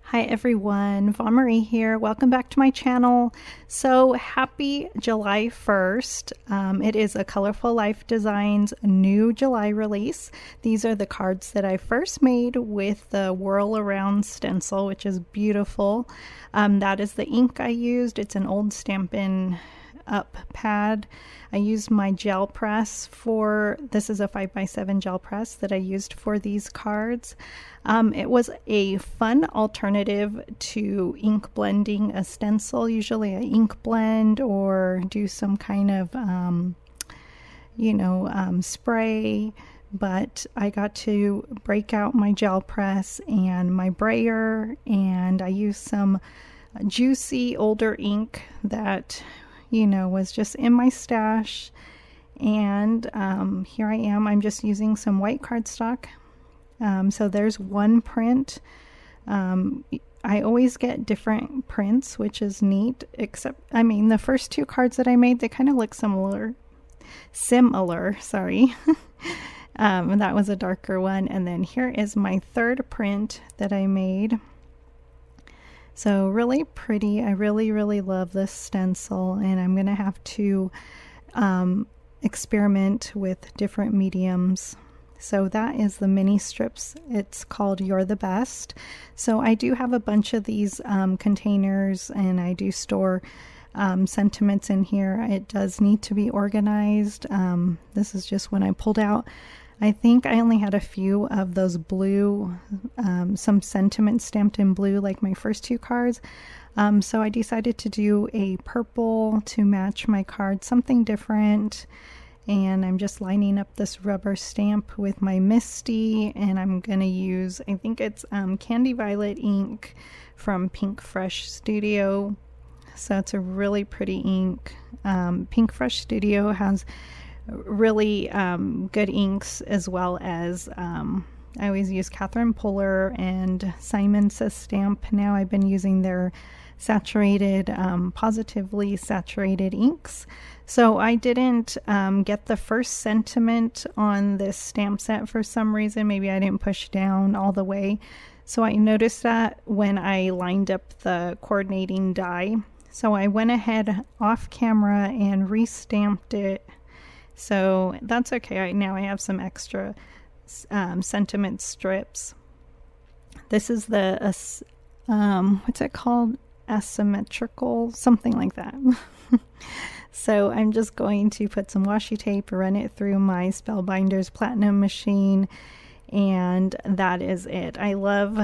Hi everyone, Von Marie here. Welcome back to my channel. So happy July 1st. It is a Colorful Life Designs new July release. These are the cards that I first made with the Whirl around stencil, which is beautiful. That is the ink I used. It's an old Stampin Up pad. I used my gel press for this is a 5x7 gel press that I used for these cards. It was a fun alternative to ink blending a stencil. Usually I ink blend or do some kind of spray, but I got to break out my gel press and my brayer, and I used some juicy older ink that was just in my stash. And here I am. I'm just using some white cardstock. So there's one print. I always get different prints, which is neat, except, the first two cards that I made, they kind of look similar, sorry. And that was a darker one. And then here is my third print that I made. So really pretty. I really love this stencil, and I'm going to have to experiment with different mediums. So that is the mini strips. It's called You're the Best. So I do have a bunch of these containers, and I do store sentiments in here. It does need to be organized. This is just when I pulled out. I think I only had a few of those blue, some sentiments stamped in blue, like my first two cards. So I decided to do a purple to match my card, something different. And I'm just lining up this rubber stamp with my Misty, and I'm going to use, I think it's Candy Violet ink from Pink Fresh Studio. So it's a really pretty ink. Pink Fresh Studio has really good inks, as well as I always use Catherine Puller and Simon Says Stamp. Now I've been using their saturated, positively saturated inks. So I didn't get the first sentiment on this stamp set for some reason. Maybe I didn't push down all the way. So I noticed that when I lined up the coordinating die. So I went ahead off camera and restamped it. So that's okay. Now I have some extra sentiment strips. This is the, what's it called? Asymmetrical, something like that. So I'm just going to put some washi tape, run it through my Spellbinders Platinum machine, and that is it. I love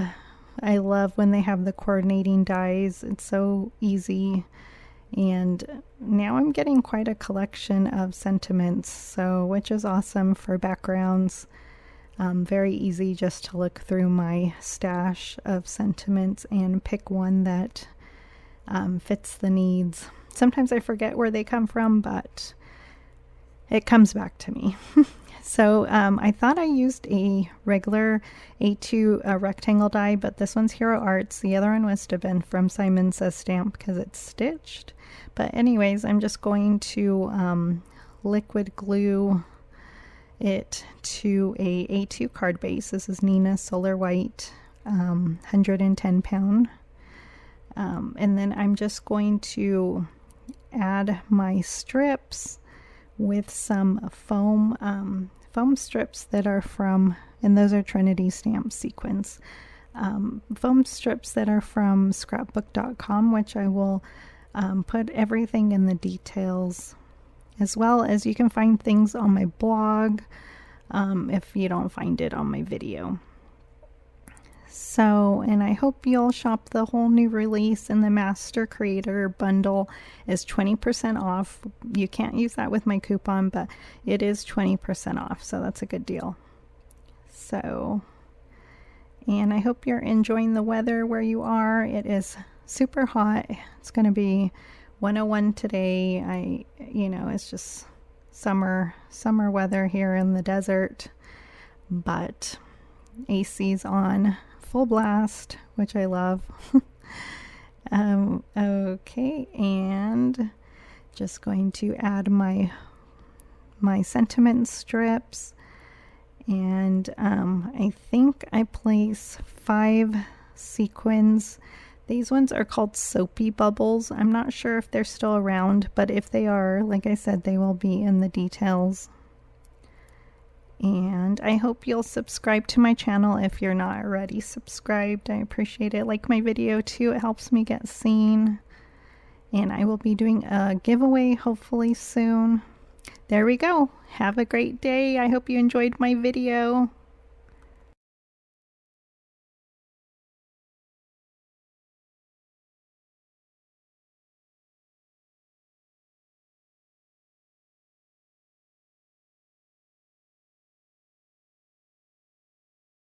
when they have the coordinating dies. It's so easy. And now I'm getting quite a collection of sentiments, so which is awesome for backgrounds. Very easy just to look through my stash of sentiments and pick one that fits the needs. Sometimes I forget where they come from, but it comes back to me. So I thought I used a regular A2 rectangle die, but this one's Hero Arts. The other one must have been from Simon Says Stamp because it's stitched. But anyways, I'm just going to liquid glue it to a A2 card base. This is Nina Solar White, 110 pound. And then I'm just going to add my strips with some foam strips that are from, and those are Trinity Stamp Sequins. Foam strips that are from scrapbook.com, which I will put everything in the details, as well as you can find things on my blog if you don't find it on my video. So, and I hope you'll shop the whole new release, and the Master Creator bundle is 20% off. You can't use that with my coupon, but it is 20% off, so that's a good deal. So, and I hope you're enjoying the weather where you are. It is super hot. It's going to be 101 today. It's just summer weather here in the desert, but AC's on full blast, which I love. Okay, and just going to add my sentiment strips, and I think I place 5 sequins. These ones are called Soapy Bubbles. I'm not sure if they're still around, but if they are, like I said, they will be in the details. And I hope you'll subscribe to my channel if you're not already subscribed. I appreciate it. Like my video too, it helps me get seen. And I will be doing a giveaway hopefully soon. There we go. Have a great day. I hope you enjoyed my video.